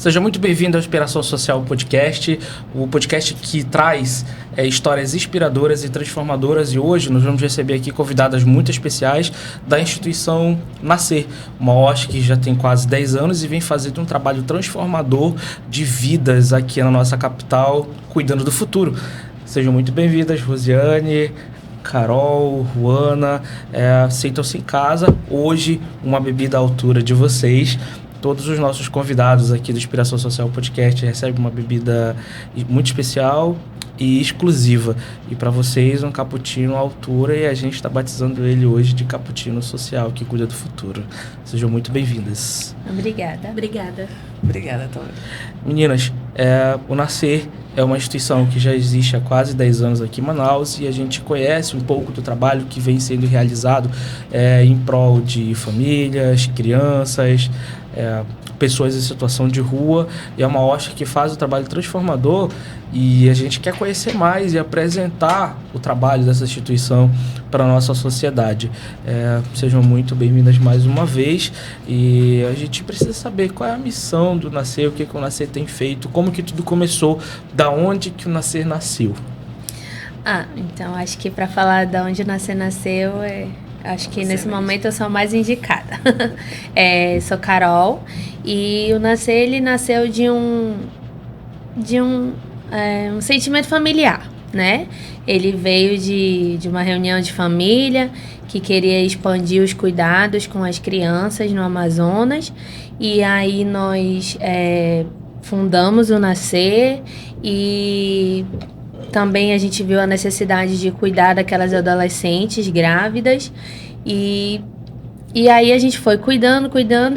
Seja muito bem-vindo ao Inspiração Social Podcast, o podcast que traz histórias inspiradoras e transformadoras. E hoje nós vamos receber aqui convidadas muito especiais da instituição Nascer, uma OSC que já tem quase 10 anos e vem fazendo um trabalho transformador de vidas aqui na nossa capital, cuidando do futuro. Sejam muito bem-vindas, Rosiane, Carol, Juana, sintam-se em casa. Hoje, uma bebida à altura de vocês. Todos os nossos convidados aqui do Inspiração Social Podcast recebem uma bebida muito especial e exclusiva. E para vocês, um cappuccino à altura, e a gente está batizando ele hoje de cappuccino social, que cuida do futuro. Sejam muito bem-vindas. Obrigada. Obrigada, Tony. Meninas, o Nascer é uma instituição que já existe há quase 10 anos aqui em Manaus e a gente conhece um pouco do trabalho que vem sendo realizado em prol de famílias, crianças, pessoas em situação de rua. E é uma OSC que faz o trabalho transformador e a gente quer conhecer mais e apresentar o trabalho dessa instituição para a nossa sociedade. Sejam muito bem-vindas mais uma vez e a gente precisa saber qual é a missão do Nascer, o que o Nascer tem feito, como que tudo começou, da onde que o Nascer nasceu. Então acho que para falar de onde o Nascer nasceu, acho que nesse momento eu sou a mais indicada. Sou Carol e o Nascer, ele nasceu de um sentimento familiar, né? Ele veio de uma reunião de família que queria expandir os cuidados com as crianças no Amazonas, e aí nós fundamos o Nascer, e também a gente viu a necessidade de cuidar daquelas adolescentes grávidas, e aí a gente foi cuidando,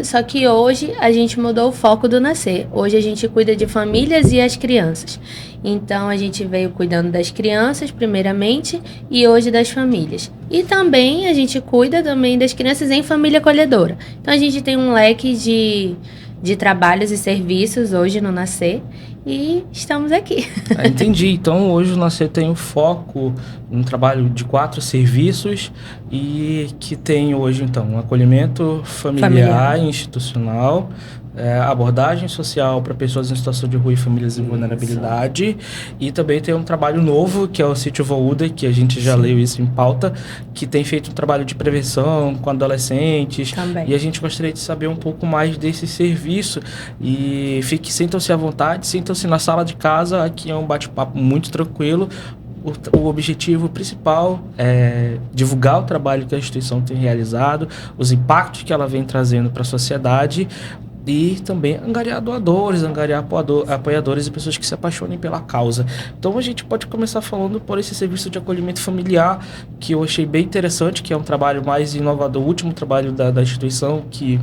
só que hoje a gente mudou o foco do Nascer. Hoje a gente cuida de famílias e as crianças. Então a gente veio cuidando das crianças primeiramente e hoje das famílias. E também a gente cuida também das crianças em família acolhedora. Então a gente tem um leque de trabalhos e serviços hoje no Nascer e estamos aqui. Entendi. Então hoje o Nascer tem um foco no trabalho de 4 serviços e que tem hoje então um acolhimento familiar. E institucional, abordagem social para pessoas em situação de rua e famílias em vulnerabilidade, e também tem um trabalho novo que é o Sítio Voúda, que a gente já leu isso em pauta, que tem feito um trabalho de prevenção com adolescentes também. E a gente gostaria de saber um pouco mais desse serviço e sintam-se à vontade, sintam-se na sala de casa, aqui é um bate-papo muito tranquilo. O objetivo principal é divulgar o trabalho que a instituição tem realizado, os impactos que ela vem trazendo para a sociedade, e também angariar doadores, angariar apoiadores e pessoas que se apaixonem pela causa. Então a gente pode começar falando por esse serviço de acolhimento familiar, que eu achei bem interessante, que é um trabalho mais inovador, o último trabalho da instituição, que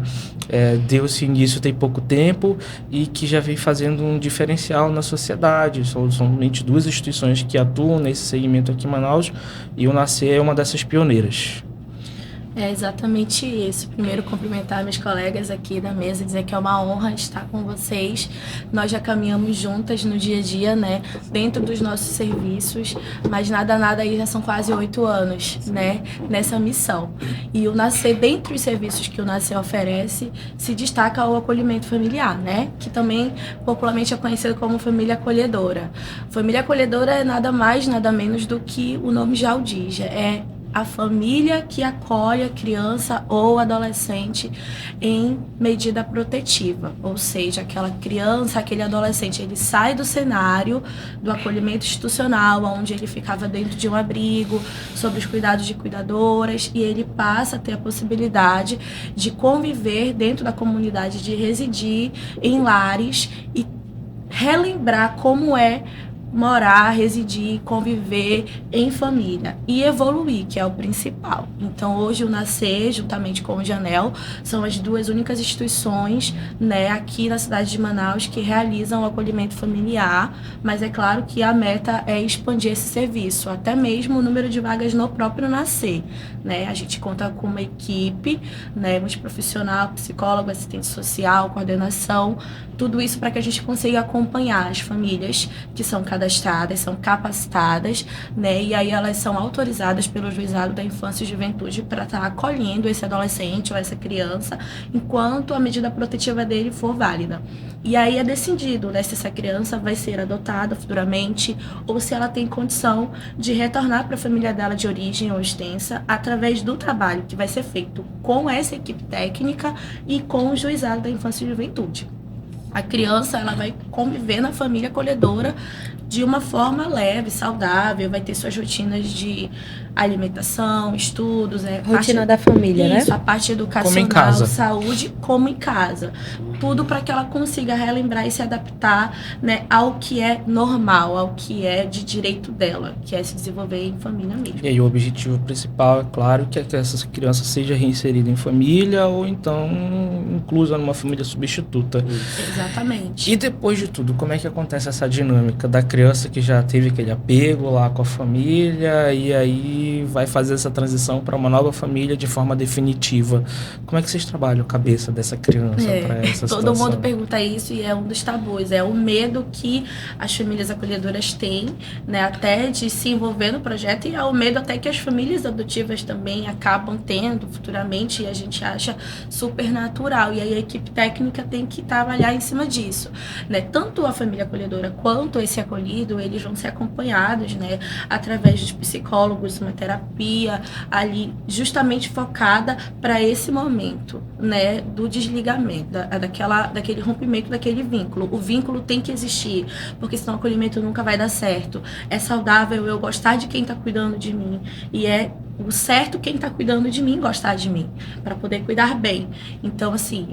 deu-se início tem pouco tempo e que já vem fazendo um diferencial na sociedade. São somente 2 instituições que atuam nesse segmento aqui em Manaus, e o Nascer é uma dessas pioneiras. É exatamente isso. Primeiro, cumprimentar meus colegas aqui da mesa, dizer que é uma honra estar com vocês. Nós já caminhamos juntas no dia a dia, né, dentro dos nossos serviços, mas nada aí já são quase 8 anos, né, nessa missão. E o Nascer, dentre os serviços que o Nascer oferece, se destaca o acolhimento familiar, né, que também popularmente é conhecido como família acolhedora. Família acolhedora é nada mais, nada menos do que o nome já o diz, é a família que acolhe a criança ou adolescente em medida protetiva, ou seja, aquela criança, aquele adolescente, ele sai do cenário do acolhimento institucional, onde ele ficava dentro de um abrigo, sob os cuidados de cuidadoras, e ele passa a ter a possibilidade de conviver dentro da comunidade, de residir em lares e relembrar como é morar, residir, conviver em família e evoluir, que é o principal. Então hoje o Nascer, juntamente com o Janel, são as 2 únicas instituições, né, aqui na cidade de Manaus que realizam o acolhimento familiar, mas é claro que a meta é expandir esse serviço, até mesmo o número de vagas no próprio Nascer, né? A gente conta com uma equipe, né, multiprofissional, psicólogo, assistente social, coordenação, tudo isso para que a gente consiga acompanhar as famílias, que são cada cadastradas, são capacitadas, né? E aí elas são autorizadas pelo Juizado da Infância e Juventude para estar acolhendo esse adolescente ou essa criança enquanto a medida protetiva dele for válida. E aí é decidido, né, se essa criança vai ser adotada futuramente ou se ela tem condição de retornar para a família dela de origem ou extensa através do trabalho que vai ser feito com essa equipe técnica e com o Juizado da Infância e Juventude. A criança, ela vai conviver na família acolhedora de uma forma leve, saudável, vai ter suas rotinas de alimentação, estudos, rotina da família, né? Isso, a parte educacional, saúde, como em casa. Tudo para que ela consiga relembrar e se adaptar, né, ao que é normal, ao que é de direito dela, que é se desenvolver em família mesmo. E aí o objetivo principal, é claro, que é que essa criança seja reinserida em família ou então inclusa numa família substituta. Exatamente. E depois de tudo, como é que acontece essa dinâmica da criança que já teve aquele apego lá com a família e aí vai fazer essa transição para uma nova família de forma definitiva? Como é que vocês trabalham a cabeça dessa criança para essa todo situação? mundo pergunta isso e é um dos tabus, é o medo que as famílias acolhedoras têm, né, até de se envolver no projeto, e é o medo até que as famílias adotivas também acabam tendo futuramente, e a gente acha super natural, e aí a equipe técnica tem que trabalhar em cima disso, né? Tanto a família acolhedora quanto esse acolhido, eles vão ser acompanhados, né, através dos psicólogos, uma terapia ali justamente focada para esse momento, né, do desligamento, daquele rompimento daquele vínculo. O vínculo tem que existir, porque senão o acolhimento nunca vai dar certo. É saudável eu gostar de quem está cuidando de mim, e é o certo quem está cuidando de mim gostar de mim, para poder cuidar bem. Então, assim,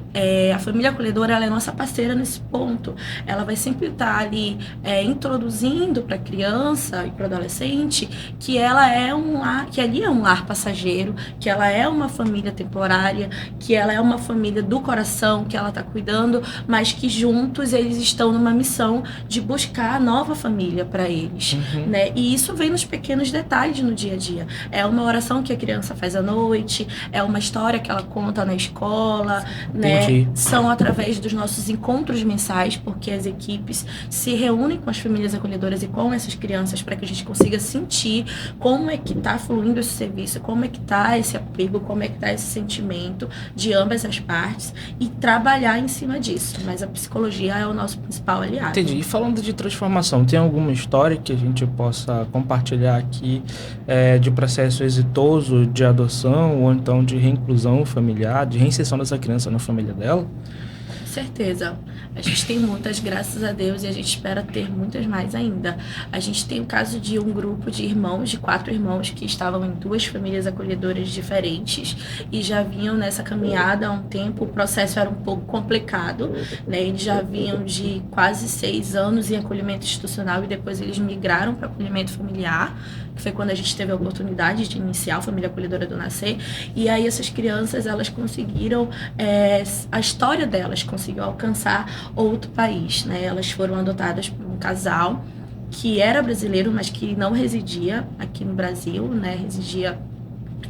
a família acolhedora, ela é nossa parceira nesse ponto. Ela vai sempre estar ali introduzindo para a criança e para o adolescente que ela é um lar, que ali é um lar passageiro, que ela é uma família temporária, que ela é uma família do coração, que ela está cuidando, mas que juntos eles estão numa missão de buscar a nova família para eles, né? E isso vem nos pequenos detalhes no dia a dia. É uma oração que a criança faz à noite, é uma história que ela conta na escola, né? São através dos nossos encontros mensais, porque as equipes se reúnem com as famílias acolhedoras e com essas crianças para que a gente consiga sentir como é que está fluindo esse serviço, como é que está esse apego, como é que está esse sentimento de ambas as partes e trabalhar em cima disso. Mas a psicologia é o nosso principal aliado. Entendi. E falando de transformação, tem alguma história que a gente possa compartilhar aqui de processo exitoso de adoção ou então de reinclusão familiar, de reinserção dessa criança na família dela? Com certeza. A gente tem muitas, graças a Deus, e a gente espera ter muitas mais ainda. A gente tem o caso de um grupo de irmãos, de 4 irmãos, que estavam em 2 famílias acolhedoras diferentes e já vinham nessa caminhada há um tempo. O processo era um pouco complicado, né? Eles já vinham de quase 6 anos em acolhimento institucional e depois eles migraram para acolhimento familiar, que foi quando a gente teve a oportunidade de iniciar a família acolhedora do Nascer. E aí essas crianças, elas conseguiram, a história delas conseguiu alcançar outro país, né? Elas foram adotadas por um casal que era brasileiro, mas que não residia aqui no Brasil, né? Residia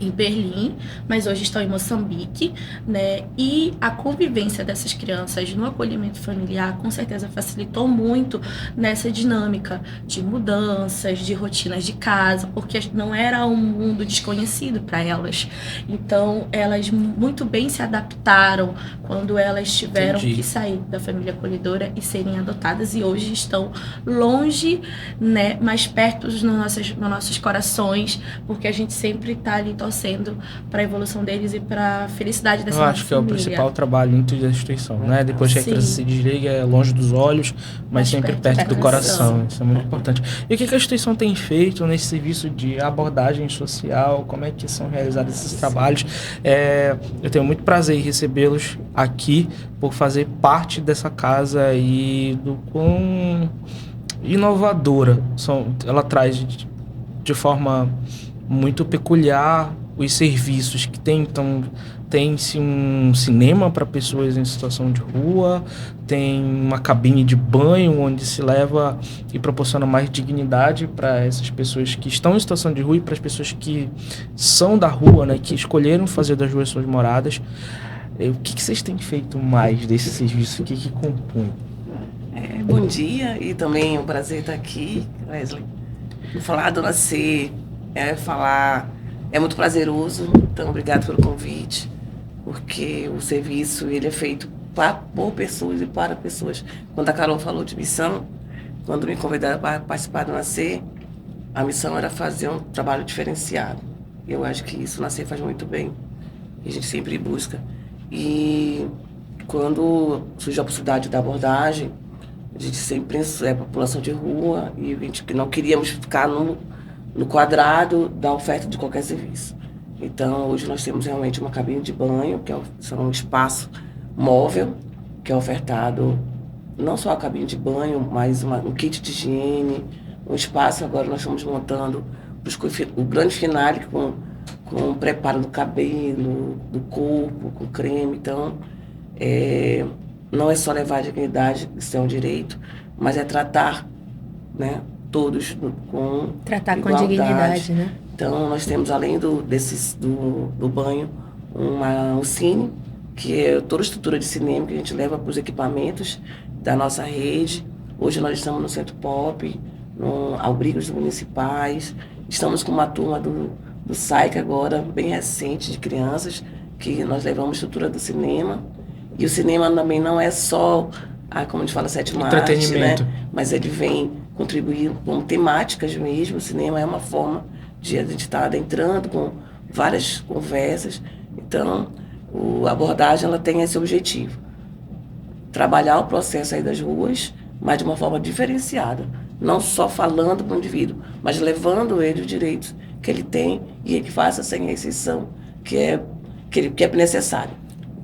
em Berlim, mas hoje estão em Moçambique, né? E a convivência dessas crianças no acolhimento familiar com certeza facilitou muito nessa dinâmica de mudanças, de rotinas de casa, porque não era um mundo desconhecido para elas. Então, elas muito bem se adaptaram quando elas tiveram que sair da família acolhedora e serem adotadas, e hoje estão longe, né? Mais perto nos nossos corações, porque a gente sempre está ali torcendo para a evolução deles e para a felicidade dessa família. Eu acho que é o principal trabalho dentro da instituição, né? Depois que a criança se desliga, é longe dos olhos, mas sempre perto do coração. Isso é muito importante. E o que a instituição tem feito nesse serviço de abordagem social? Como é que são realizados esses trabalhos? Eu tenho muito prazer em recebê-los aqui por fazer parte dessa casa e do quão inovadora ela traz de forma muito peculiar os serviços que tem. Então, tem-se um cinema para pessoas em situação de rua, tem uma cabine de banho onde se leva e proporciona mais dignidade para essas pessoas que estão em situação de rua e para as pessoas que são da rua, né, que escolheram fazer das ruas suas moradas. O que vocês têm feito mais desse serviço? O que compõe? bom dia e também é um prazer estar aqui, Wesley. Falar do Nascer, é muito prazeroso, então obrigado pelo convite, porque o serviço ele é feito por pessoas e para pessoas. Quando a Carol falou de missão, quando me convidaram para participar do Nascer, a missão era fazer um trabalho diferenciado. Eu acho que isso o Nascer faz muito bem, e a gente sempre busca. E quando surgiu a possibilidade da abordagem, a gente sempre pensou, população de rua, e a gente não queríamos ficar no quadrado da oferta de qualquer serviço. Então, hoje nós temos realmente uma cabine de banho, que é um espaço móvel, que é ofertado não só a cabine de banho, mas um kit de higiene, um espaço. Agora nós estamos montando o grande finale com o preparo do cabelo, do corpo, com creme. Então, não é só levar a dignidade, isso é um direito, mas é tratar, né, todos com tratar igualdade. Com dignidade, né? Então, nós temos, além do banho, um cine, que é toda a estrutura de cinema que a gente leva para os equipamentos da nossa rede. Hoje nós estamos no Centro Pop, no Abrigos Municipais. Estamos com uma turma do SAIC agora, bem recente, de crianças, que nós levamos a estrutura do cinema. E o cinema também não é só, como a gente fala, sétima arte, né? Mas ele vem contribuir com temáticas mesmo. O cinema é uma forma de a gente estar adentrando com várias conversas. Então, a abordagem ela tem esse objetivo. Trabalhar o processo aí das ruas, mas de uma forma diferenciada. Não só falando para o indivíduo, mas levando ele os direitos que ele tem e ele faça sem a exceção que é necessário.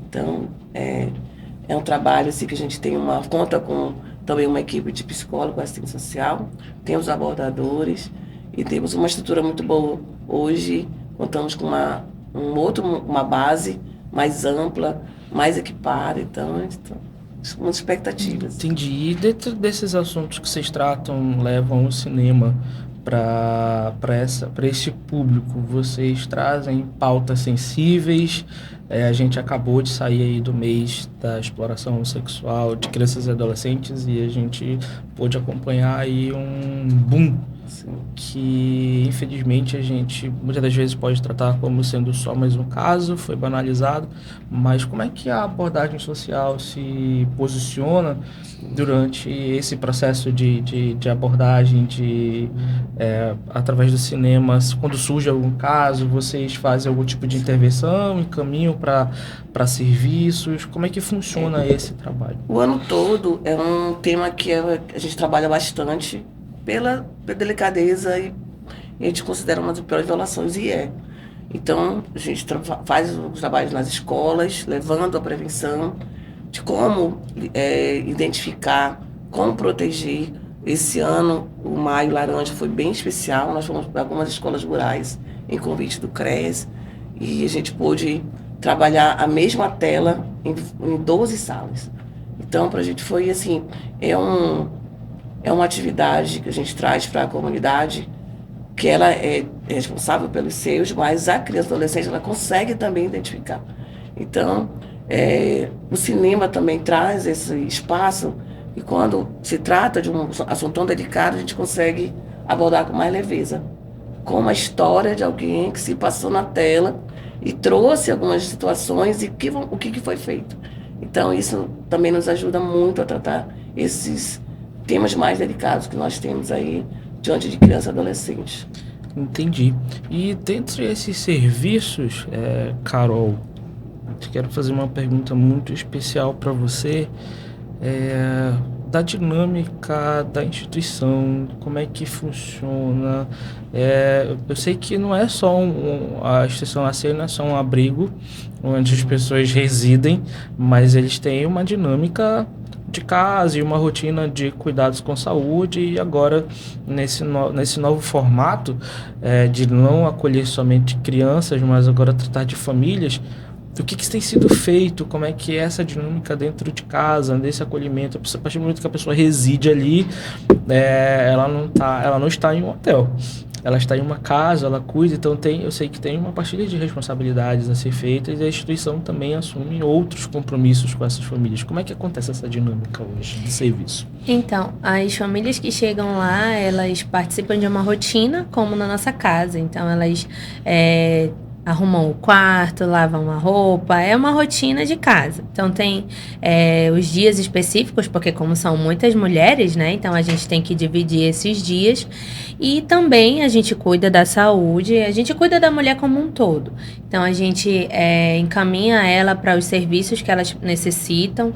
Então, é um trabalho assim, que a gente tem conta com também uma equipe de psicólogo, assistente social, temos abordadores e temos uma estrutura muito boa. Hoje, contamos com uma base mais ampla, mais equipada, então, muitas expectativas. Entendi. E dentro desses assuntos que vocês tratam, levam o cinema para esse público, vocês trazem pautas sensíveis? A gente acabou de sair aí do mês da exploração sexual de crianças e adolescentes e a gente pôde acompanhar aí um boom. Sim. Que infelizmente a gente muitas das vezes pode tratar como sendo só mais um caso, foi banalizado, mas como é que a abordagem social se posiciona durante esse processo de abordagem através do cinema? Quando surge algum caso, vocês fazem algum tipo de intervenção, encaminham para serviços? Como é que funciona esse trabalho? O ano todo é um tema que a gente trabalha bastante pela delicadeza e a gente considera uma das piores violações, e é. Então, a gente faz os trabalhos nas escolas, levando a prevenção de como identificar, como proteger. Esse ano, o Maio Laranja foi bem especial, nós fomos para algumas escolas rurais, em convite do CRES, e a gente pôde trabalhar a mesma tela em 12 salas. Então, para a gente foi assim, é uma atividade que a gente traz para a comunidade, que ela é responsável pelos seus, mas a criança e adolescente ela consegue também identificar. Então, o cinema também traz esse espaço, e quando se trata de um assunto tão delicado, a gente consegue abordar com mais leveza, com uma história de alguém que se passou na tela e trouxe algumas situações e o que foi feito. Então, isso também nos ajuda muito a tratar esses temas mais delicados que nós temos aí diante de crianças e adolescentes. Entendi. E dentre esses serviços, Carol, quero fazer uma pergunta muito especial para você, da dinâmica da instituição, como é que funciona. Eu sei que não é só a instituição Nascer não é só um abrigo onde as pessoas residem, mas eles têm uma dinâmica de casa e uma rotina de cuidados com saúde, e agora nesse novo formato de não acolher somente crianças, mas agora tratar de famílias. O que tem sido feito? Como é que é essa dinâmica dentro de casa, desse acolhimento? A partir do momento que a pessoa reside ali, ela não está em um hotel. ela está em uma casa, ela cuida, então eu sei que tem uma partilha de responsabilidades a ser feita e a instituição também assume outros compromissos com essas famílias. Como é que acontece essa dinâmica hoje de serviço? Então, as famílias que chegam lá, elas participam de uma rotina como na nossa casa. Então, elas arrumam o quarto, lavam a roupa, é uma rotina de casa. Então tem os dias específicos, porque como são muitas mulheres, né? Então a gente tem que dividir esses dias. E também a gente cuida da saúde, a gente cuida da mulher como um todo. Então a gente encaminha ela para os serviços que elas necessitam,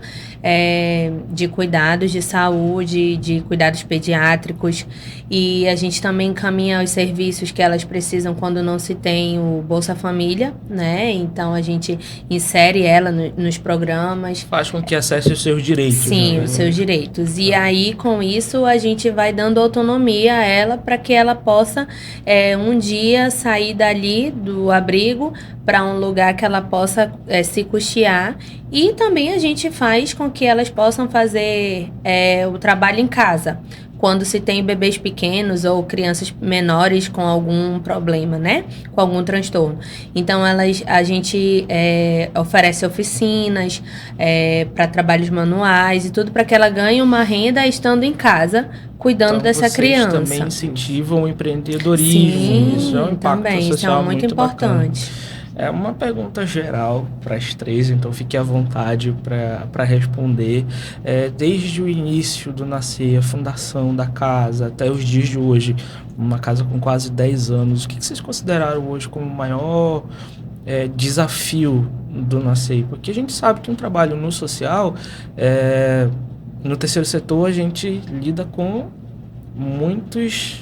de cuidados de saúde, de cuidados pediátricos. E a gente também encaminha os serviços que elas precisam quando não se tem o Bolsa Família, né? Então a gente insere ela nos programas. Faz com que acesse os seus direitos. Sim, né? os seus direitos. E aí, com isso, a gente vai dando autonomia a ela para que ela possa um dia sair dali do abrigo para um lugar que ela possa se custear. E também a gente faz com que elas possam fazer o trabalho em casa, quando se tem bebês pequenos ou crianças menores com algum problema, né? Com algum transtorno. Então, a gente oferece oficinas para trabalhos manuais e tudo para que ela ganhe uma renda estando em casa, cuidando dessa criança. Vocês também incentivam o empreendedorismo. Sim, isso é um impacto também, social isso é muito importante. Bacana. É uma pergunta geral para as três, então fique à vontade para responder. Desde o início do Nascer, a fundação da casa, até os dias de hoje, uma casa com quase 10 anos, o que vocês consideraram hoje como o maior desafio do Nascer? Porque a gente sabe que um trabalho no social, no terceiro setor, a gente lida com muitos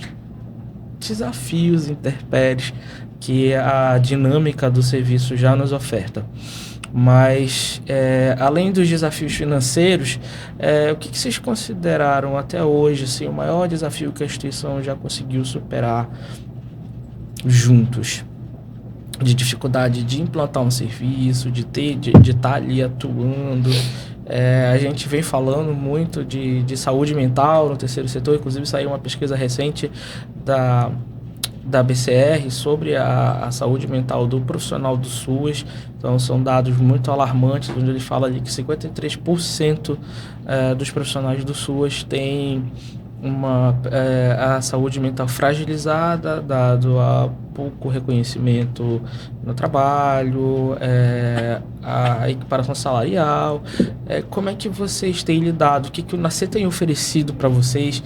desafios intempéries que a dinâmica do serviço já nos oferta. Mas, além dos desafios financeiros, o que vocês consideraram até hoje assim, o maior desafio que a instituição já conseguiu superar juntos? De dificuldade de implantar um serviço, de estar ali atuando. A gente vem falando muito de saúde mental no terceiro setor, inclusive saiu uma pesquisa recente da BCR sobre a saúde mental do profissional do SUS. Então, são dados muito alarmantes, onde ele fala ali que 53% dos profissionais do SUS têm a saúde mental fragilizada, dado a pouco reconhecimento no trabalho, a equiparação salarial. Como é que vocês têm lidado? O que o Nascer tem oferecido para vocês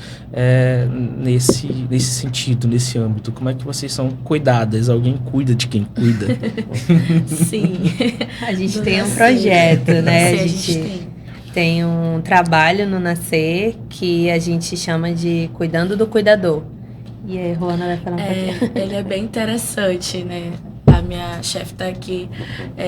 nesse sentido, nesse âmbito? Como é que vocês são cuidadas? Alguém cuida de quem cuida? Sim. A gente tem um projeto, né? A gente tem um trabalho no Nascer que a gente chama de Cuidando do Cuidador. E aí, Ruana vai falar um pouquinho. Ele é bem interessante, né? A minha chefe está aqui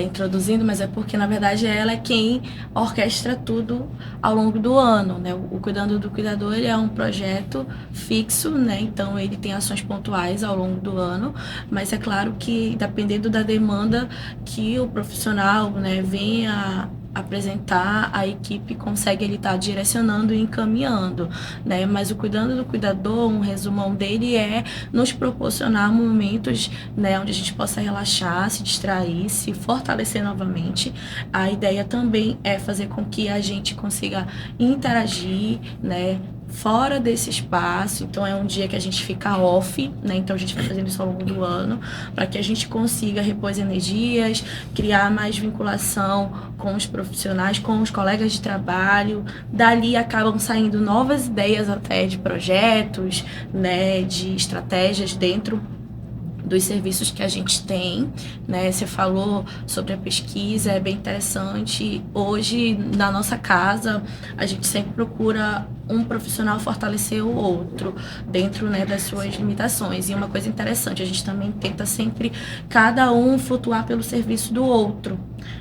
introduzindo, mas é porque, na verdade, ela é quem orquestra tudo ao longo do ano, né? O Cuidando do Cuidador, ele é um projeto fixo, né? Então, ele tem ações pontuais ao longo do ano, mas é claro que, dependendo da demanda que o profissional, né, venha apresentar, a equipe consegue ele estar direcionando e encaminhando, né? Mas o Cuidando do Cuidador, um resumão dele é nos proporcionar momentos, né, onde a gente possa relaxar, se distrair, se fortalecer novamente. A ideia também é fazer com que a gente consiga interagir, né, fora desse espaço. Então é um dia que a gente fica off, né? Então a gente vai fazendo isso ao longo do ano, para que a gente consiga repor as energias, criar mais vinculação com os profissionais, com os colegas de trabalho. Dali acabam saindo novas ideias até de projetos, né, de estratégias dentro dos serviços que a gente tem, né? Você falou sobre a pesquisa, é bem interessante. Hoje, na nossa casa, a gente sempre procura um profissional fortalecer o outro dentro, né, das suas limitações. E uma coisa interessante, a gente também tenta sempre cada um flutuar pelo serviço do outro,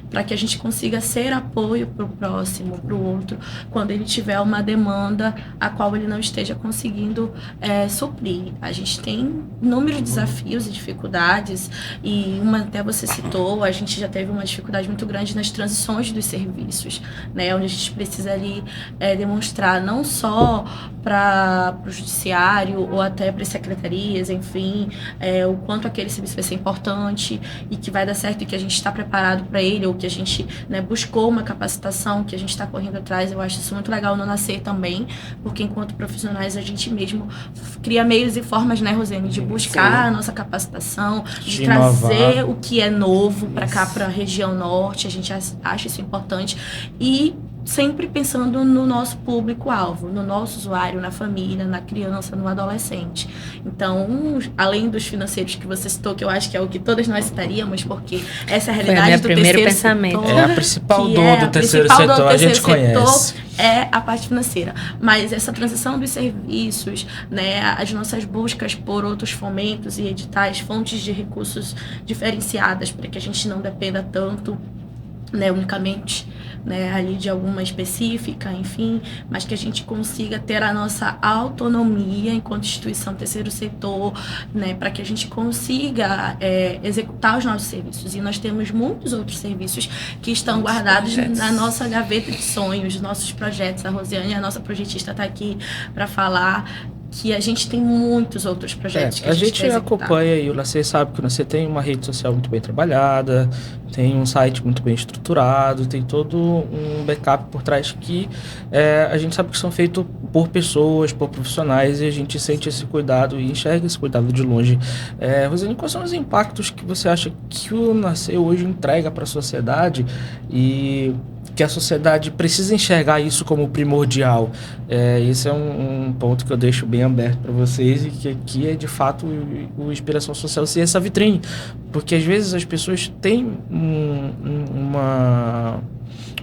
para que a gente consiga ser apoio para o próximo, para o outro, quando ele tiver uma demanda a qual ele não esteja conseguindo suprir. A gente tem inúmeros desafios e dificuldades, e uma até você citou, a gente já teve uma dificuldade muito grande nas transições dos serviços, né, onde a gente precisa ali demonstrar não só para o judiciário ou até para as secretarias, enfim, o quanto aquele serviço vai ser importante e que vai dar certo e que a gente está preparado para ele, ou que a gente, né, buscou uma capacitação, que a gente está correndo atrás. Eu acho isso muito legal no Nascer também, porque enquanto profissionais a gente mesmo cria meios e formas, né, Rosane, de buscar a nossa capacitação, de trazer o que é novo para cá, para a região norte. A gente acha isso importante e sempre pensando no nosso público-alvo, no nosso usuário, na família, na criança, no adolescente. Então, além dos financeiros que você citou, que eu acho que é o que todas nós citaríamos, porque essa é a realidade do terceiro pensamento. Setor. É a principal dor do terceiro setor, a gente conhece. É a parte financeira. Mas essa transição dos serviços, né, as nossas buscas por outros fomentos e editais, fontes de recursos diferenciadas, para que a gente não dependa tanto, né, unicamente, né, ali de alguma específica, enfim, mas que a gente consiga ter a nossa autonomia enquanto instituição terceiro setor, né, para que a gente consiga executar os nossos serviços. E nós temos muitos outros serviços que estão guardados na nossa gaveta de sonhos, nossos projetos. A Rosiane, a nossa projetista, está aqui para falar que a gente tem muitos outros projetos que a gente acompanha, e o Nascer sabe que o Nascer tem uma rede social muito bem trabalhada, tem um site muito bem estruturado, tem todo um backup por trás que a gente sabe que são feitos por pessoas, por profissionais, e a gente sente esse cuidado e enxerga esse cuidado de longe. Rosane, quais são os impactos que você acha que o Nascer hoje entrega para a sociedade e que a sociedade precisa enxergar isso como primordial? Esse é um ponto que eu deixo bem aberto para vocês, e que aqui é de fato o Inspiração Social ser essa vitrine, porque às vezes as pessoas têm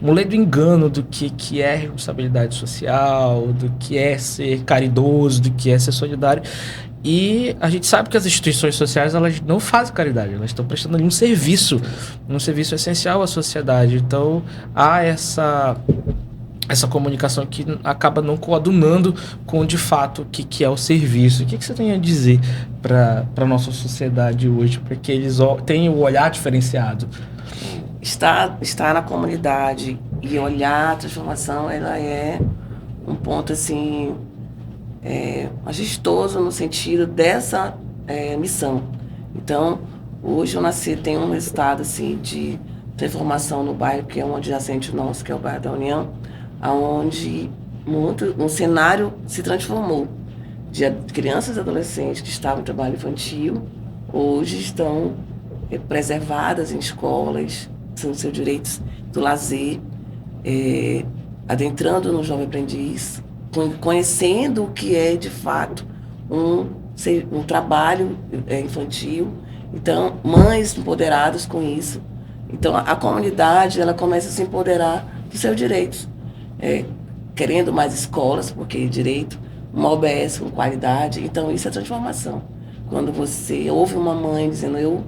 um ledo engano do que é responsabilidade social, do que é ser caridoso, do que é ser solidário. E a gente sabe que as instituições sociais, elas não fazem caridade, elas estão prestando ali um serviço essencial à sociedade. Então há essa comunicação que acaba não coadunando com, de fato, o que é o serviço. O que você tem a dizer para a nossa sociedade hoje, para que eles tenham o olhar diferenciado? Estar na comunidade e olhar a transformação, ela é um ponto assim majestoso no sentido dessa missão. Então, hoje o Nascer tem um resultado assim, de transformação no bairro, que é um adjacente nosso, que é o bairro da União, onde um cenário se transformou. De crianças e adolescentes que estavam em trabalho infantil, hoje estão preservadas em escolas, são seus direitos do lazer, adentrando no Jovem Aprendiz, conhecendo o que é de fato um trabalho infantil. Então, mães empoderadas com isso. Então, a comunidade, ela começa a se empoderar dos seus direitos, querendo mais escolas, porque direito, uma OBS com qualidade. Então, isso é transformação. Quando você ouve uma mãe dizendo, eu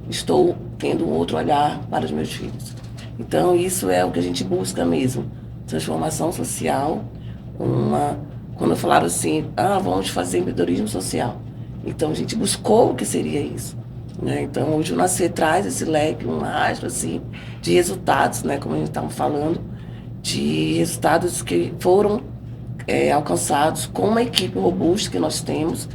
estou tendo um outro olhar para os meus filhos. Então, isso é o que a gente busca mesmo, transformação social. Quando falaram assim, vamos fazer empreendedorismo social. Então, a gente buscou o que seria isso, né? Então, hoje o Nascer traz esse leque, um rastro assim, de resultados, né? Como a gente estava falando, de resultados que foram alcançados com uma equipe robusta que nós temos.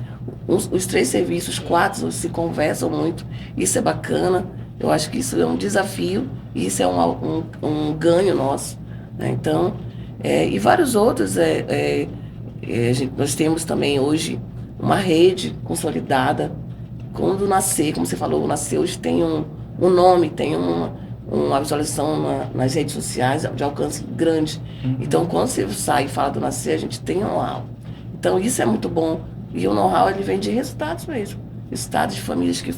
Os 3 serviços, 4 se conversam muito. Isso é bacana. Eu acho que isso é um desafio e isso é um ganho nosso, né? Então, e vários outros. Nós temos também hoje uma rede consolidada. Quando o Nascer, como você falou, o Nascer hoje tem um nome, tem uma visualização nas redes sociais de alcance grande. Então, quando você sai e fala do Nascer, a gente tem um know-how. Então, isso é muito bom. E o know-how, ele vem de resultados mesmo. Resultados de famílias que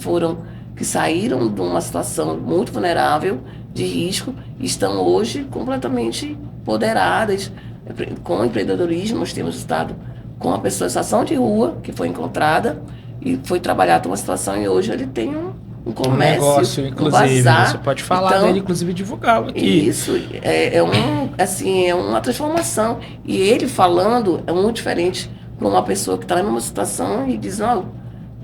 saíram de uma situação muito vulnerável, de risco, e estão hoje completamente empoderadas. Com o empreendedorismo, nós temos estado com uma situação de rua que foi encontrada e foi trabalhada uma situação, e hoje ele tem um comércio, negócio, inclusive. bazar. Você pode falar dele, inclusive divulgá-lo aqui. Isso é uma transformação. E ele falando é muito diferente para uma pessoa que está numa situação e diz, não,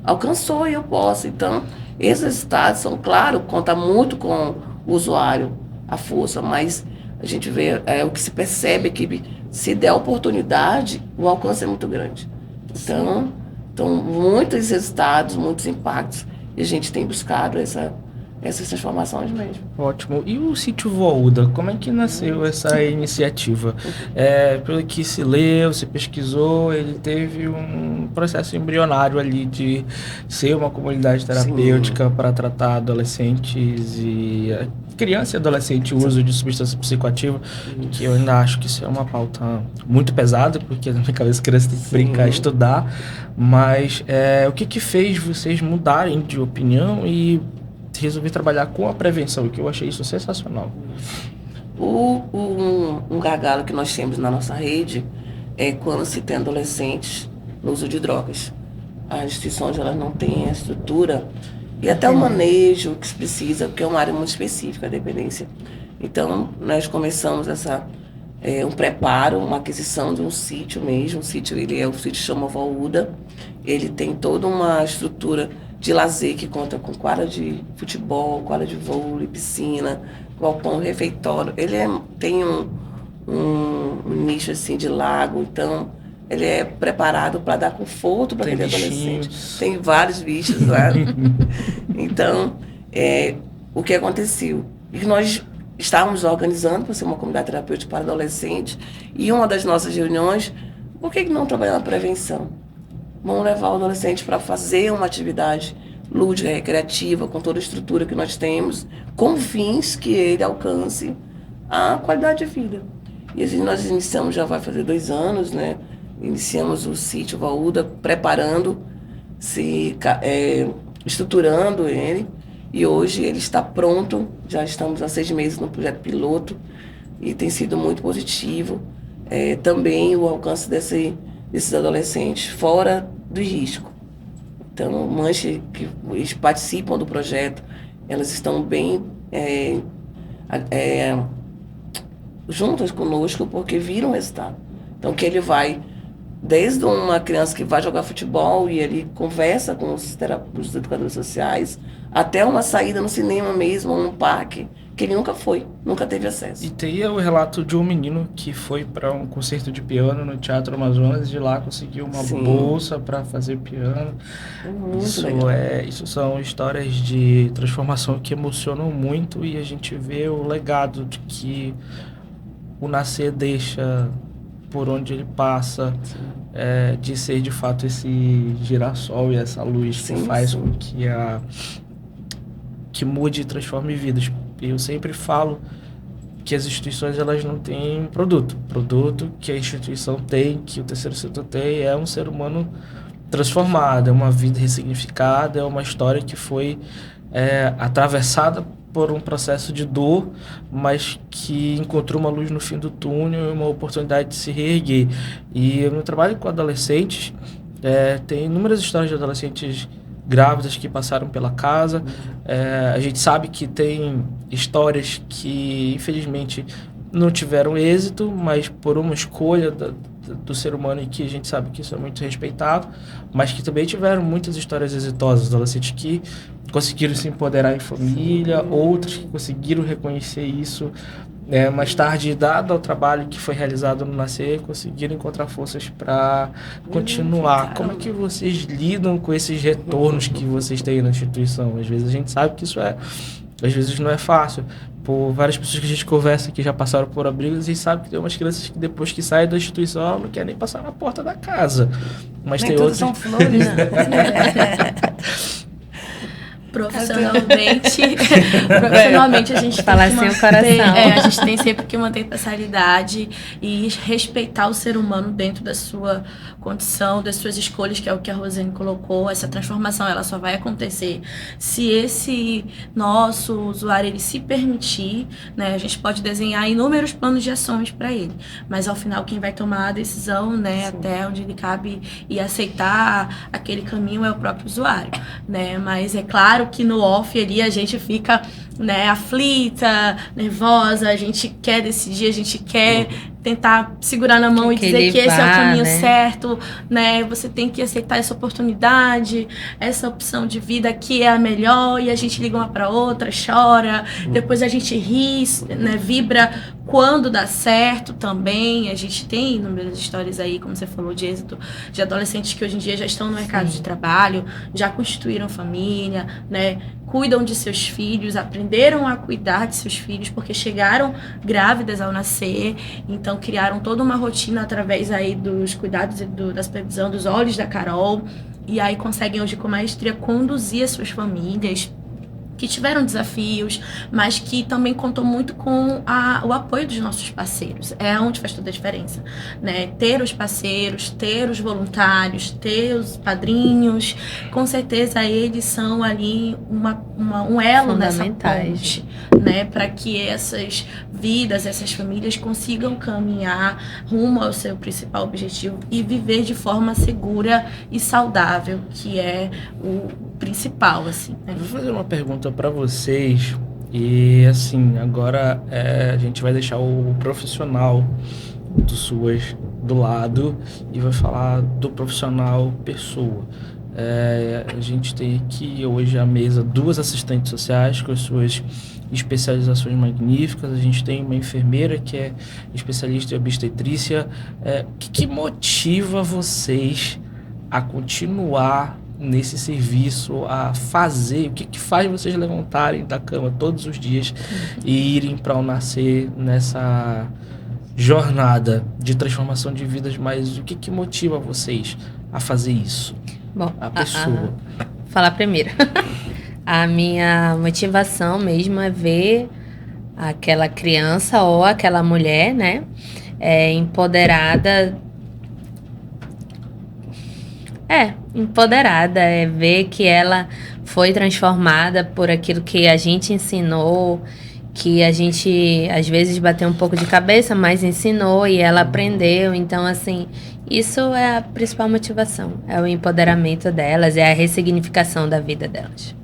alcançou e eu posso. Então, esses resultados são, claro, conta muito com o usuário, a força, mas a gente vê, o que se percebe é que se der oportunidade, o alcance é muito grande. Então, muitos resultados, muitos impactos, e a gente tem buscado essas transformações mesmo. Ótimo. E o Sítio Voaúda, como é que nasceu essa iniciativa? Pelo que se leu, se pesquisou, ele teve um processo embrionário ali de ser uma comunidade terapêutica para tratar adolescentes e criança e adolescente, o uso de substância psicoativa, que eu ainda acho que isso é uma pauta muito pesada, porque na minha cabeça criança tem que brincar, estudar, mas o que fez vocês mudarem de opinião e resolvi trabalhar com a prevenção, que eu achei isso sensacional. Um gargalo que nós temos na nossa rede é quando se tem adolescentes no uso de drogas. As instituições elas não têm a estrutura e até o manejo que se precisa, porque é uma área muito específica, a dependência. Então, nós começamos um preparo, uma aquisição de um sítio mesmo. O sítio, o sítio chama Voaúda. Ele tem toda uma estrutura de lazer que conta com quadra de futebol, quadra de vôlei, piscina, galpão, refeitório. Ele tem um nicho assim de lago, então ele é preparado para dar conforto para aquele adolescente. Tem vários bichos lá. Então, o que aconteceu? E nós estávamos organizando para ser uma comunidade terapêutica para adolescentes, e uma das nossas reuniões, por que não trabalhar na prevenção? Vamos levar o adolescente para fazer uma atividade lúdica, recreativa, com toda a estrutura que nós temos, com fins que ele alcance a qualidade de vida. E assim, nós iniciamos, já vai fazer 2 anos, né? Iniciamos o Sítio Voaúda, preparando, estruturando ele, e hoje ele está pronto, já estamos há 6 meses no projeto piloto, e tem sido muito positivo. Também o alcance desses adolescentes fora do risco. Então, mães que participam do projeto, elas estão bem juntas conosco porque viram o resultado. Então, que ele vai, desde uma criança que vai jogar futebol e ele conversa com os educadores sociais, até uma saída no cinema mesmo, ou num parque, que ele nunca teve acesso. E tem o relato de um menino que foi para um concerto de piano no Teatro Amazonas, de lá conseguiu uma bolsa para fazer piano. Isso são histórias de transformação que emocionam muito, e a gente vê o legado de que o Nascer deixa por onde ele passa, de ser de fato esse girassol e essa luz que faz com que mude e transforme vidas. Eu sempre falo que as instituições elas não têm produto. Produto que a instituição tem, que o terceiro setor tem, é um ser humano transformado, é uma vida ressignificada, é uma história que foi atravessada por um processo de dor, mas que encontrou uma luz no fim do túnel e uma oportunidade de se reerguer. E no trabalho com adolescentes, tem inúmeras histórias de adolescentes grávidas que passaram pela casa. A gente sabe que tem histórias que, infelizmente, não tiveram êxito, mas por uma escolha do ser humano, e que a gente sabe que isso é muito respeitado, mas que também tiveram muitas histórias exitosas, adolescentes que conseguiram se empoderar em família, outros que conseguiram reconhecer isso mais tarde, dado ao trabalho que foi realizado no Nascer, conseguiram encontrar forças para continuar. Como é que vocês lidam com esses retornos que vocês têm na instituição? Às vezes a gente sabe que isso às vezes não é fácil. Por várias pessoas que a gente conversa que já passaram por abrigos, a gente sabe que tem umas crianças que depois que saem da instituição não querem nem passar na porta da casa. Mas nem tem outros... são flores, né? Profissionalmente a gente falar sem o coração. A gente tem sempre que manter imparcialidade e respeitar o ser humano dentro da sua condição, das suas escolhas, que é o que a Rosane colocou. Essa transformação ela só vai acontecer se esse nosso usuário ele se permitir, né? A gente pode desenhar inúmeros planos de ações para ele, mas ao final quem vai tomar a decisão, né, até onde ele cabe e aceitar aquele caminho é o próprio usuário, né? Mas é claro claro que no off ali a gente fica, né, aflita, nervosa, a gente quer decidir, a gente quer tentar segurar na mão e dizer que esse é o caminho certo, né? Você tem que aceitar essa oportunidade, essa opção de vida que é a melhor, e a gente liga uma para outra, chora, depois a gente ri, né, vibra quando dá certo também. A gente tem inúmeras histórias aí, como você falou, de êxito de adolescentes que hoje em dia já estão no mercado de trabalho, já constituíram família, né? Cuidam de seus filhos, aprenderam a cuidar de seus filhos porque chegaram grávidas ao nascer, então criaram toda uma rotina através aí dos cuidados e da supervisão dos olhos da Carol, e aí conseguem hoje com maestria conduzir as suas famílias que tiveram desafios, mas que também contou muito com o apoio dos nossos parceiros. É onde faz toda a diferença, né? Ter os parceiros, ter os voluntários, ter os padrinhos, com certeza eles são ali um elo nessa ponte, né? Para que essas vidas, essas famílias consigam caminhar rumo ao seu principal objetivo e viver de forma segura e saudável, que é o principal, assim, né? Vou fazer uma pergunta para vocês e, assim, agora a gente vai deixar o profissional do SUAS do lado e vai falar do profissional pessoa. A gente tem aqui hoje à mesa 2 assistentes sociais com as suas especializações magníficas. A gente tem uma enfermeira que é especialista em obstetrícia. O que motiva vocês a continuar nesse serviço, a fazer? O que faz vocês levantarem da cama todos os dias e irem para o nascer nessa jornada de transformação de vidas? Mas o que motiva vocês a fazer isso? Bom, a pessoa. Falar primeiro. A minha motivação mesmo é ver aquela criança ou aquela mulher, né, empoderada. Empoderada, é ver que ela foi transformada por aquilo que a gente ensinou, que a gente às vezes bateu um pouco de cabeça, mas ensinou e ela aprendeu. Então, assim, isso é a principal motivação, é o empoderamento delas, é a ressignificação da vida delas.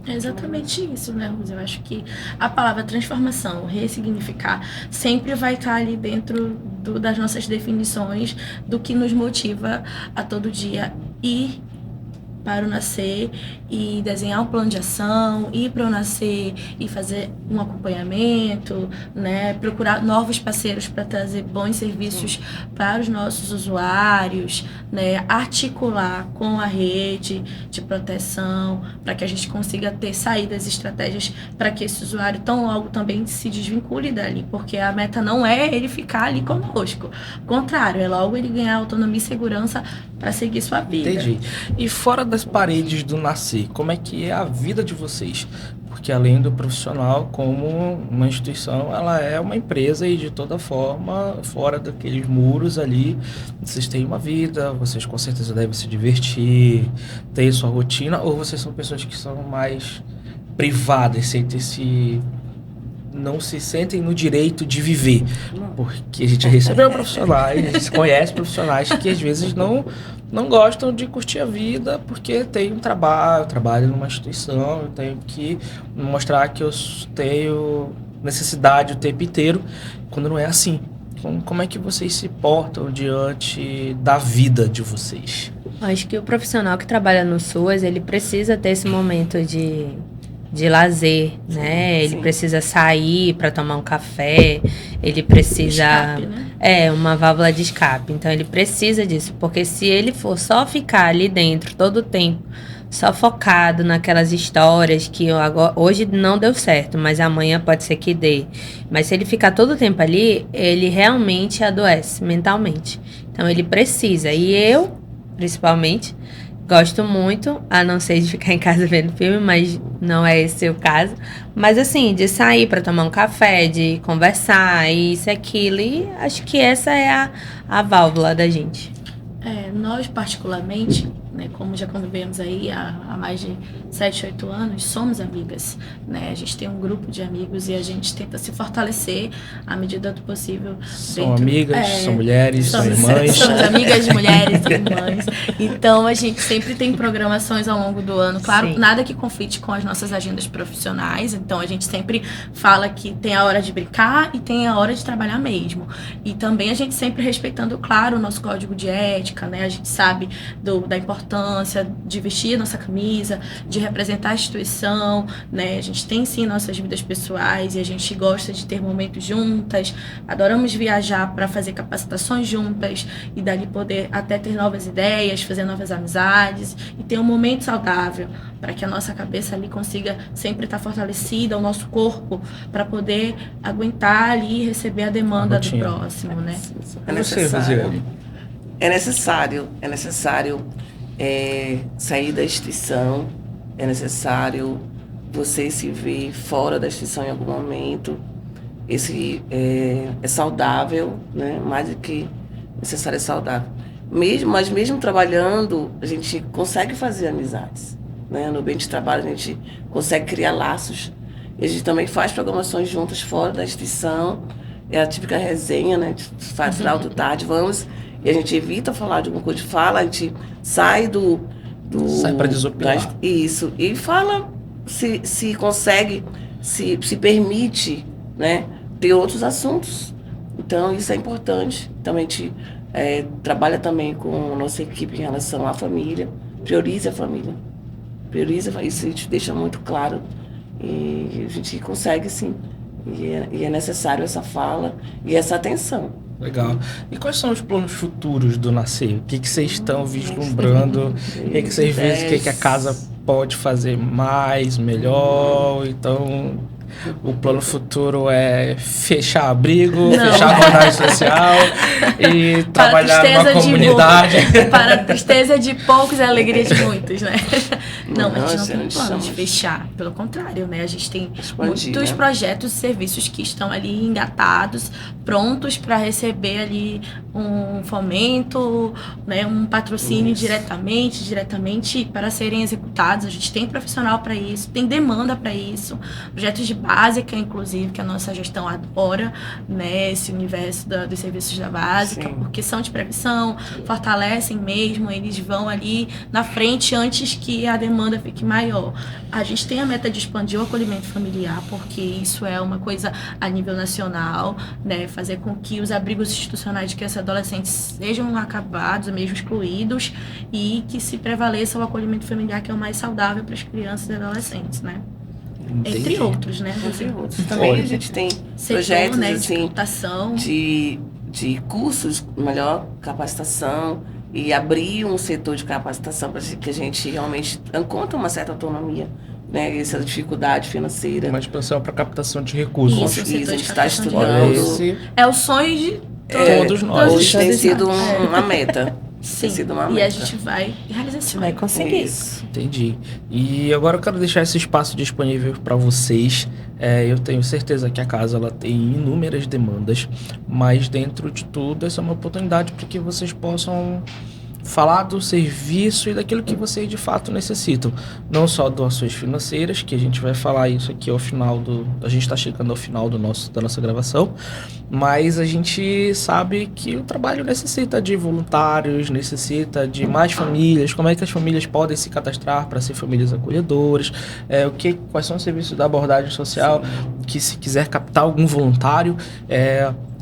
É exatamente isso, né, Rosa? Eu acho que a palavra transformação, ressignificar, sempre vai estar ali dentro das nossas definições do que nos motiva a todo dia ir para o nascer e desenhar um plano de ação, ir para o nascer e fazer um acompanhamento, né? Procurar novos parceiros para trazer bons serviços para os nossos usuários, né? Articular com a rede de proteção para que a gente consiga ter saídas e estratégias para que esse usuário tão logo também se desvincule dali, porque a meta não é ele ficar ali conosco. Ao contrário, é logo ele ganhar autonomia e segurança para seguir sua vida. Entendi. E fora das paredes do nascer, como é que é a vida de vocês? Porque além do profissional, como uma instituição, ela é uma empresa e de toda forma, fora daqueles muros ali, vocês têm uma vida, vocês com certeza devem se divertir, ter sua rotina, ou vocês são pessoas que são mais privadas, não se sentem no direito de viver? Porque a gente recebeu profissionais, a gente conhece profissionais que às vezes não gostam de curtir a vida porque tem um trabalho numa instituição, eu tenho que mostrar que eu tenho necessidade o tempo inteiro, quando não é assim. Como é que vocês se portam diante da vida de vocês? Acho que o profissional que trabalha no SUAS, ele precisa ter esse momento de lazer, né? Ele precisa sair para tomar um café, ele precisa... Escape, né? Uma válvula de escape. Então, ele precisa disso, porque se ele for só ficar ali dentro todo o tempo, só focado naquelas histórias que hoje não deu certo, mas amanhã pode ser que dê. Mas se ele ficar todo o tempo ali, ele realmente adoece mentalmente. Então, ele precisa. E eu, principalmente, gosto muito, a não ser de ficar em casa vendo filme, mas não é esse o caso. Mas assim, de sair para tomar um café, de conversar, isso e aquilo. E acho que essa é a válvula da gente. Nós, particularmente, né, como já convivemos aí há mais de 7, 8 anos, somos amigas, né? A gente tem um grupo de amigos e a gente tenta se fortalecer à medida do possível. São amigas, são mulheres, são irmãs. Somos amigas de mulheres e irmãs. Então, a gente sempre tem programações ao longo do ano. Claro, Sim. nada que conflite com as nossas agendas profissionais. Então, a gente sempre fala que tem a hora de brincar e tem a hora de trabalhar mesmo. E também a gente sempre respeitando, claro, o nosso código de ética, né? A gente sabe da importância de vestir a nossa camisa, de representar a instituição, né? A gente tem sim nossas vidas pessoais e a gente gosta de ter momentos juntas, adoramos viajar para fazer capacitações juntas e dali poder até ter novas ideias, fazer novas amizades e ter um momento saudável para que a nossa cabeça ali consiga sempre estar fortalecida, o nosso corpo, para poder aguentar ali e receber a demanda do próximo, né? É necessário sair da instituição, é necessário você se ver fora da instituição em algum momento. Esse é saudável, né? Mais do que necessário, é saudável. Mas mesmo trabalhando, a gente consegue fazer amizades, né? No ambiente de trabalho, a gente consegue criar laços. E a gente também faz programações juntas fora da instituição. É a típica resenha, né? A gente faz final do tarde, vamos... E a gente evita falar de alguma coisa, a gente sai sai para desopilar. Isso. E fala, se consegue, se permite, né, ter outros assuntos. Então, isso é importante. Também a gente trabalha também com a nossa equipe em relação à família. Prioriza a família. Isso a gente deixa muito claro. E a gente consegue, sim. E é necessário essa fala e essa atenção. Legal. E quais são os planos futuros do Nascer? O que vocês estão vislumbrando? O que vocês veem? O que a casa pode fazer mais, melhor? Então, o plano futuro é fechar abrigo, fechar a rodada social e trabalhar numa comunidade. Para a tristeza de poucos e a alegria de muitos, né? Não, a gente não tem plano de fechar. Pelo contrário, né? A gente tem muitos projetos e serviços que estão ali engatados, prontos para receber ali um fomento, né? Um patrocínio diretamente para serem executados. A gente tem profissional para isso, tem demanda para isso. Projetos de básica, inclusive, que a nossa gestão adora, né? Esse universo dos serviços da básica, porque são de prevenção, fortalecem mesmo, eles vão ali na frente antes que a demanda fique maior. A gente tem a meta de expandir o acolhimento familiar, porque isso é uma coisa a nível nacional, né? Fazer com que os abrigos institucionais de crianças e adolescentes sejam acabados, ou mesmo excluídos, e que se prevaleça o acolhimento familiar, que é o mais saudável para as crianças e adolescentes, né? Entendi. Entre outros, né? Entre outros. Também a gente tem projetos, né, assim, de cursos, melhor capacitação, e abrir um setor de capacitação para que a gente realmente encontre uma certa autonomia, né? Essa dificuldade financeira. Uma expansão para captação de recursos. Isso, a gente está estudando. É o sonho de todos nós. Hoje tem sido uma meta. Sim, e a gente vai realizar esse sonho. Vai conseguir. Isso. Entendi. E agora eu quero deixar esse espaço disponível para vocês. Eu tenho certeza que a casa ela tem inúmeras demandas, mas dentro de tudo essa é uma oportunidade para que vocês possam falar do serviço e daquilo que vocês de fato necessitam. Não só doações financeiras, que a gente vai falar isso aqui ao final a gente está chegando ao final da nossa gravação, mas a gente sabe que o trabalho necessita de voluntários, necessita de mais famílias. Como é que as famílias podem se cadastrar para ser famílias acolhedoras? Quais são os serviços da abordagem social? Que se quiser captar algum voluntário,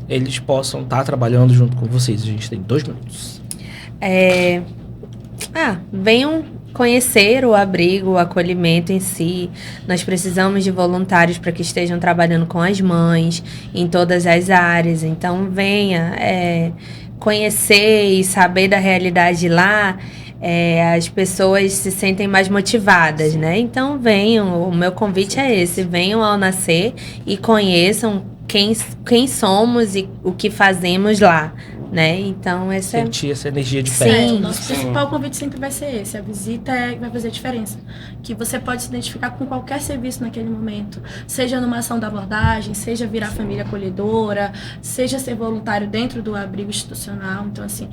eles possam estar trabalhando junto com vocês. A gente tem 2 minutos. Venham conhecer o abrigo, o acolhimento em si. Nós precisamos de voluntários para que estejam trabalhando com as mães em todas as áreas. Então, venha conhecer e saber da realidade lá. As pessoas se sentem mais motivadas, né? Então, venham. O meu convite é esse. Venham ao Nascer e conheçam quem somos e o que fazemos lá, né? Então, sentir essa energia de Sim. perto. O nosso principal convite sempre vai ser esse. A visita é que vai fazer a diferença. Que você pode se identificar com qualquer serviço naquele momento. Seja numa ação da abordagem, seja virar família acolhedora, seja ser voluntário dentro do abrigo institucional. Então, assim,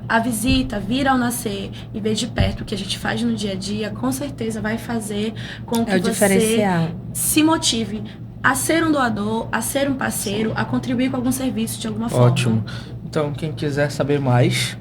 a visita, vir ao nascer e ver de perto o que a gente faz no dia a dia, com certeza vai fazer com que você se motive a ser um doador, a ser um parceiro, a contribuir com algum serviço de alguma forma. Ótimo. Então, quem quiser saber mais,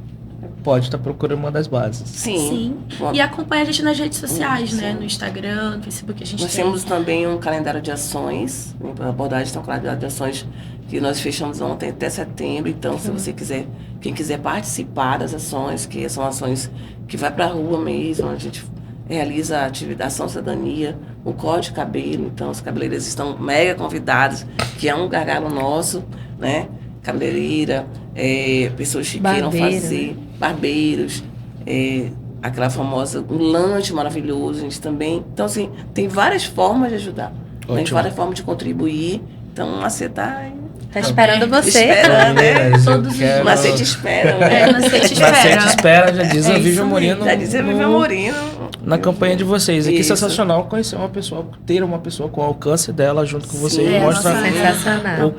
pode estar procurando uma das bases. Sim. E acompanha a gente nas redes sociais, né? No Instagram, no Facebook, a gente Nós temos também um calendário de ações, a abordagem tem um calendário de ações que nós fechamos ontem até setembro. Então, se você quiser, quem quiser participar das ações, que são ações que vai para a rua mesmo, a gente realiza a atividade Ação Cidadania, o corte de cabelo. Então, os cabeleireiros estão mega convidados, que é um gargalo nosso, né? Cabeleireira, pessoas que queiram fazer, barbeiros, aquela famosa, um lanche maravilhoso, a gente também. Então, assim, tem várias formas de ajudar, tem várias formas de contribuir. Então, o Nascer tá esperando você. Esperando, né? Todos os dias. Nascer te espera, né? Nascer te espera. Nascer te espera, já diz a Vivian Moreno. Já diz a Vivian Moreno. Na campanha de vocês. E que sensacional conhecer uma pessoa, ter uma pessoa com o alcance dela junto com vocês. Mostra o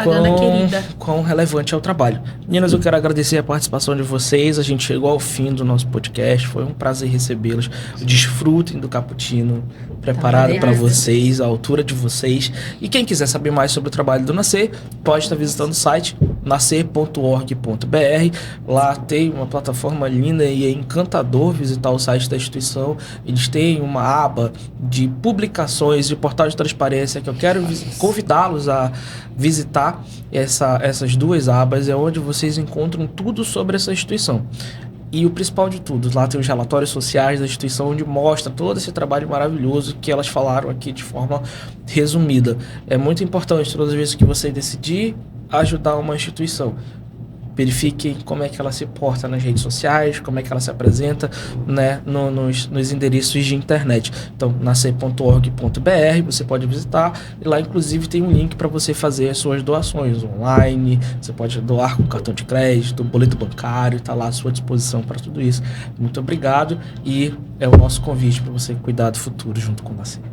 quão relevante é o trabalho. Meninas, eu quero agradecer a participação de vocês. A gente chegou ao fim do nosso podcast. Foi um prazer recebê-los. Desfrutem do cappuccino preparado para vocês, a altura de vocês. E quem quiser saber mais sobre o trabalho do Nascer, pode estar visitando o site nascer.org.br. Lá tem uma plataforma linda e é encantador visitar o site da instituição. Eles têm uma aba de publicações, de portal de transparência, que eu quero convidá-los a visitar essas duas abas, é onde vocês encontram tudo sobre essa instituição. E o principal de tudo, lá tem os relatórios sociais da instituição, onde mostra todo esse trabalho maravilhoso que elas falaram aqui de forma resumida. É muito importante, todas as vezes que você decidir ajudar uma instituição, verifiquem como é que ela se porta nas redes sociais, como é que ela se apresenta, né, nos endereços de internet. Então, nascer.org.br, você pode visitar, e lá inclusive tem um link para você fazer as suas doações online. Você pode doar com cartão de crédito, boleto bancário, está lá à sua disposição para tudo isso. Muito obrigado, e é o nosso convite para você cuidar do futuro junto com o Nascer.